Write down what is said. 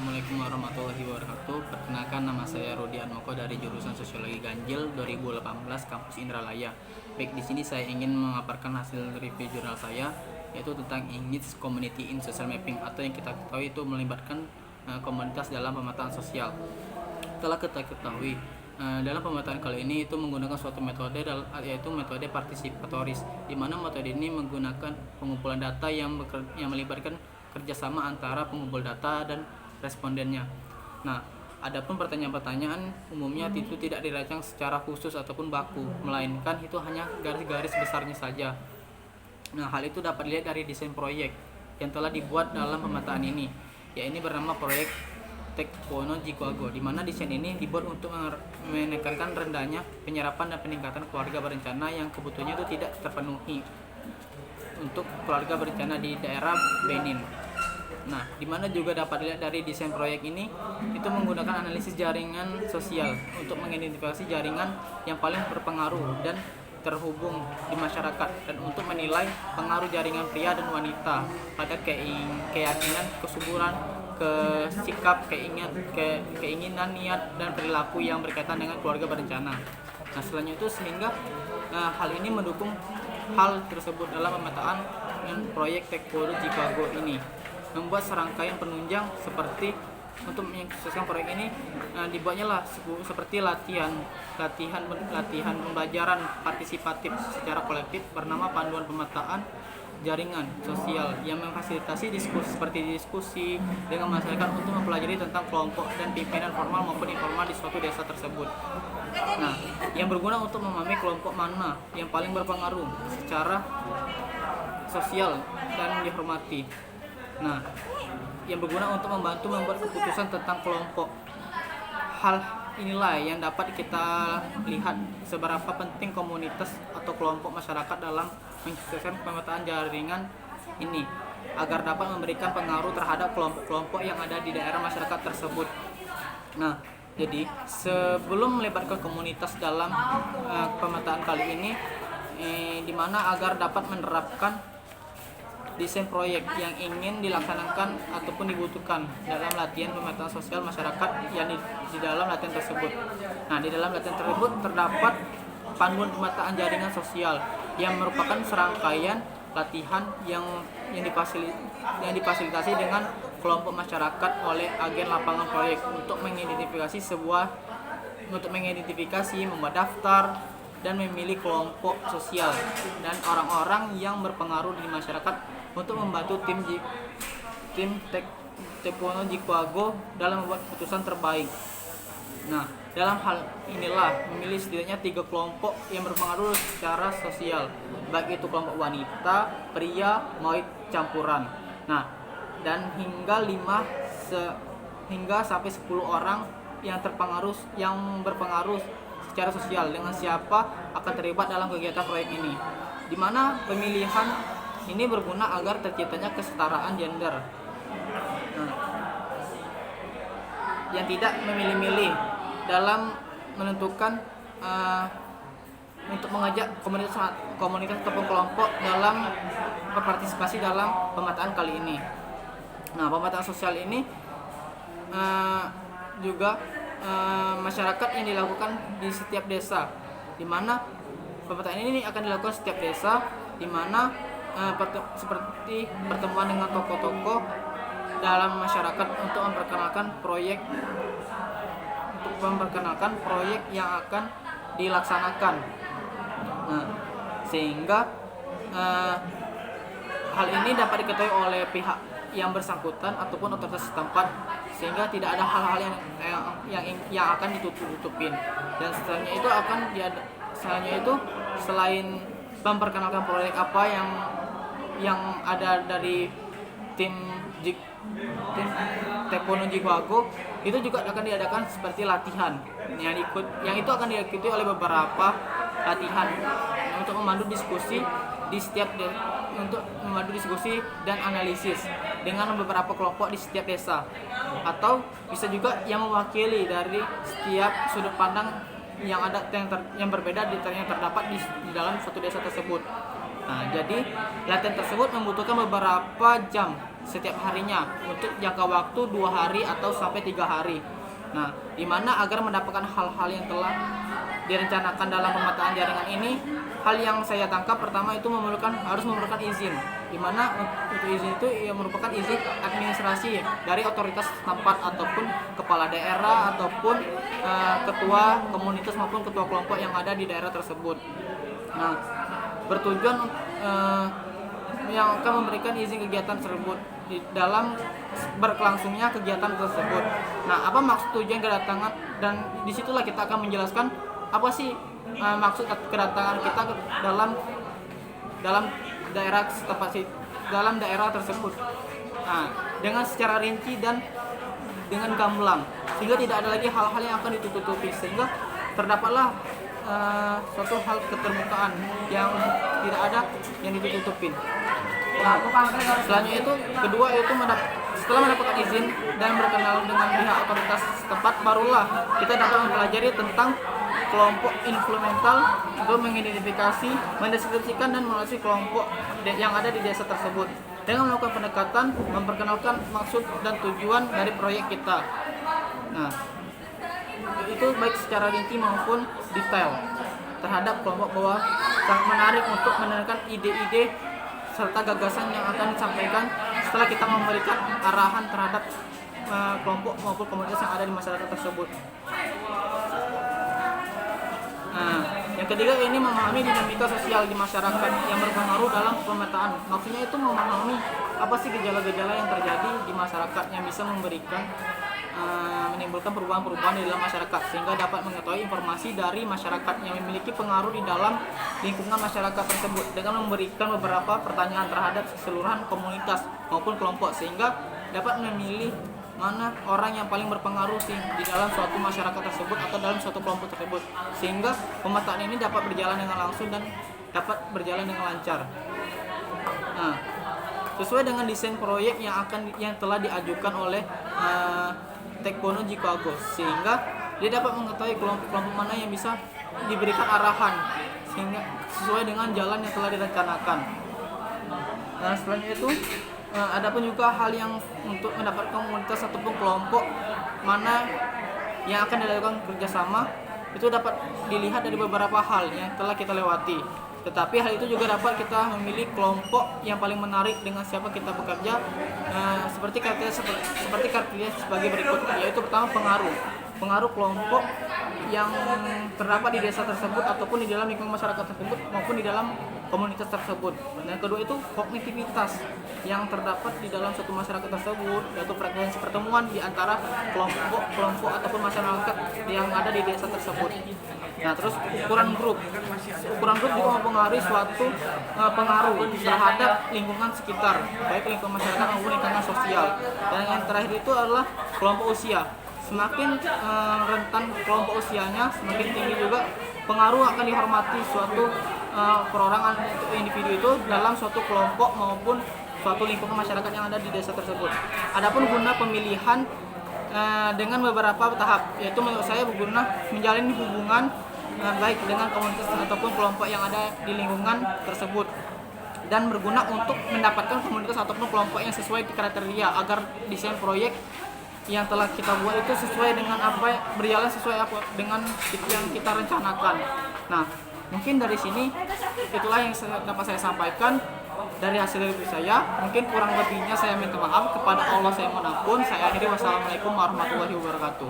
Assalamualaikum warahmatullahi wabarakatuh. Perkenalkan, nama saya Rudi Atmoko dari jurusan Sosiologi Ganjil 2018 Kampus Indralaya. Baik, di sini saya ingin memaparkan hasil review jurnal saya, yaitu tentang Engage Community in Social Mapping, atau yang kita ketahui itu melibatkan komunitas dalam pemetaan sosial. Telah kita ketahui, dalam pemetaan kali ini itu menggunakan suatu metode, yaitu metode partisipatoris, di mana metode ini menggunakan pengumpulan data yang melibatkan kerjasama antara pengumpul data dan respondennya. Nah, adapun pertanyaan-pertanyaan umumnya itu tidak dirancang secara khusus ataupun baku, melainkan itu hanya garis-garis besarnya saja. Nah, hal itu dapat dilihat dari desain proyek yang telah dibuat dalam pemetaan ini, yaitu bernama proyek Tekpono Jikwago, di mana desain ini dibuat untuk menekankan rendahnya penyerapan dan peningkatan keluarga berencana yang kebutuhannya itu tidak terpenuhi untuk keluarga berencana di daerah Benin. Nah, di mana juga dapat dilihat dari desain proyek ini itu menggunakan analisis jaringan sosial untuk mengidentifikasi jaringan yang paling berpengaruh dan terhubung di masyarakat, dan untuk menilai pengaruh jaringan pria dan wanita pada keyakinan, kesuburan, sikap, keinginan, niat, dan perilaku yang berkaitan dengan keluarga berencana. Nah, selanjutnya itu sehingga hal ini mendukung hal tersebut dalam pemetaan proyek Tekpono Jikwago ini, membuat serangkaian penunjang seperti untuk menyukseskan proyek ini dibuatnya lah seperti latihan pembelajaran partisipatif secara kolektif bernama panduan pemetaan jaringan sosial yang memfasilitasi diskusi dengan masyarakat untuk mempelajari tentang kelompok dan pimpinan formal maupun informal di suatu desa tersebut. Nah, yang berguna untuk memahami kelompok mana yang paling berpengaruh secara sosial dan dihormati. Nah, yang berguna untuk membantu membuat keputusan tentang kelompok. Hal inilah yang dapat kita lihat seberapa penting komunitas atau kelompok masyarakat dalam mensukseskan pemetaan jaringan ini, agar dapat memberikan pengaruh terhadap kelompok-kelompok yang ada di daerah masyarakat tersebut. Nah, jadi sebelum melibatkan komunitas dalam pemetaan kali ini, di mana agar dapat menerapkan desain proyek yang ingin dilaksanakan ataupun dibutuhkan dalam latihan pemetaan sosial masyarakat yang di dalam latihan tersebut. Nah, di dalam latihan tersebut terdapat panduan pemetaan jaringan sosial yang merupakan serangkaian latihan yang difasilitasi dengan kelompok masyarakat oleh agen lapangan proyek untuk mengidentifikasi, membuat daftar, dan memilih kelompok sosial dan orang-orang yang berpengaruh di masyarakat untuk membantu tim Tekpono Jikwago dalam membuat keputusan terbaik. Nah, dalam hal inilah memilih setidaknya 3 kelompok yang berpengaruh secara sosial, baik itu kelompok wanita, pria, maupun campuran. Nah, dan hingga sampai 10 orang yang berpengaruh secara sosial dengan siapa akan terlibat dalam kegiatan proyek ini, di mana pemilihan ini berguna agar terciptanya kesetaraan gender, yang tidak memilih-milih dalam menentukan untuk mengajak komunitas ataupun kelompok dalam berpartisipasi dalam pemetaan kali ini. Nah, pemetaan sosial ini juga masyarakat yang dilakukan di setiap desa, di mana pemetaan ini akan dilakukan setiap desa, di mana seperti pertemuan dengan tokoh-tokoh dalam masyarakat untuk memperkenalkan proyek yang akan dilaksanakan. Nah, sehingga hal ini dapat diketahui oleh pihak yang bersangkutan ataupun otoritas setempat, sehingga tidak ada hal-hal yang akan ditutup-tutupin. Dan selanjutnya itu selain memperkenalkan proyek apa yang ada dari tim Tekpono Jikwago, itu juga akan diadakan seperti latihan yang itu akan diikuti oleh beberapa latihan untuk memandu diskusi dan analisis dengan beberapa kelompok di setiap desa, atau bisa juga yang mewakili dari setiap sudut pandang yang berbeda yang terdapat di dalam suatu desa tersebut. Nah, jadi latihan tersebut membutuhkan beberapa jam setiap harinya untuk jangka waktu 2 hari atau sampai 3 hari. Nah, di mana agar mendapatkan hal-hal yang telah direncanakan dalam pemetaan jaringan ini, hal yang saya tangkap pertama itu harus memerlukan izin, di mana untuk izin itu ya merupakan izin administrasi dari otoritas setempat ataupun kepala daerah ataupun ketua komunitas maupun ketua kelompok yang ada di daerah tersebut. Nah, bertujuan yang akan memberikan izin kegiatan tersebut di dalam berlangsungnya kegiatan tersebut. Nah, apa maksud tujuan kedatangan, dan disitulah kita akan menjelaskan apa sih maksud kedatangan kita dalam daerah dalam daerah tersebut. Nah, dengan secara rinci dan dengan gamblang, sehingga tidak ada lagi hal-hal yang akan ditutupi, sehingga terdapatlah suatu hal keterbukaan yang tidak ada yang ditutupin. Nah, selanjutnya itu kedua itu setelah mendapatkan izin dan berkenalan dengan pihak otoritas setempat, barulah kita dapat mempelajari tentang kelompok influental untuk mengidentifikasi, mendeskripsikan dan mengenali kelompok yang ada di desa tersebut dengan melakukan pendekatan, memperkenalkan maksud dan tujuan dari proyek kita. Nah, itu baik secara rinci maupun detail terhadap kelompok bahwa sangat menarik untuk mendengarkan ide-ide serta gagasan yang akan disampaikan setelah kita memberikan arahan terhadap kelompok maupun komunitas yang ada di masyarakat tersebut. Nah, yang ketiga ini memahami dinamika sosial di masyarakat yang berpengaruh dalam pemetaan. Maksudnya itu memahami apa sih gejala-gejala yang terjadi di masyarakat yang bisa menimbulkan perubahan-perubahan di dalam masyarakat, sehingga dapat mengetahui informasi dari masyarakat yang memiliki pengaruh di dalam lingkungan masyarakat tersebut dengan memberikan beberapa pertanyaan terhadap keseluruhan komunitas maupun kelompok, sehingga dapat memilih mana orang yang paling berpengaruh sih di dalam suatu masyarakat tersebut atau dalam suatu kelompok tersebut, sehingga pemetaan ini dapat berjalan dengan langsung dan dapat berjalan dengan lancar. Nah, sesuai dengan desain proyek yang telah diajukan oleh Tekpono Jikago, sehingga dia dapat mengetahui kelompok-kelompok mana yang bisa diberikan arahan sehingga sesuai dengan jalan yang telah direncanakan. Nah, selanjutnya itu ada pun juga hal yang untuk mendapatkan komunitas ataupun kelompok mana yang akan dilakukan kerjasama, itu dapat dilihat dari beberapa hal yang telah kita lewati. Tetapi hal itu juga dapat kita memilih kelompok yang paling menarik dengan siapa kita bekerja, seperti kriteria sebagai berikut, yaitu pertama pengaruh kelompok yang terdapat di desa tersebut ataupun di dalam lingkungan masyarakat tersebut maupun di dalam komunitas tersebut. Dan kedua itu kognitivitas yang terdapat di dalam suatu masyarakat tersebut, yaitu frekuensi pertemuan di antara kelompok ataupun masyarakat yang ada di desa tersebut. Nah, terus ukuran grup juga mempengaruhi suatu pengaruh terhadap lingkungan sekitar, baik lingkungan masyarakat maupun lingkungan sosial. Dan yang terakhir itu adalah kelompok usia. Semakin rentan kelompok usianya, semakin tinggi juga pengaruh akan dihormati suatu perorangan individu itu dalam suatu kelompok maupun suatu lingkungan masyarakat yang ada di desa tersebut. Adapun guna pemilihan dengan beberapa tahap, yaitu menurut saya berguna menjalin hubungan baik dengan komunitas ataupun kelompok yang ada di lingkungan tersebut, dan berguna untuk mendapatkan komunitas ataupun kelompok yang sesuai kriteria agar desain proyek yang telah kita buat itu sesuai dengan berjalan sesuai dengan yang kita rencanakan. Nah, mungkin dari sini itulah yang dapat saya sampaikan dari hasil review saya. Mungkin kurang lebihnya saya minta maaf, kepada Allah saya mohon ampun. Saya akhiri, wassalamualaikum warahmatullahi wabarakatuh.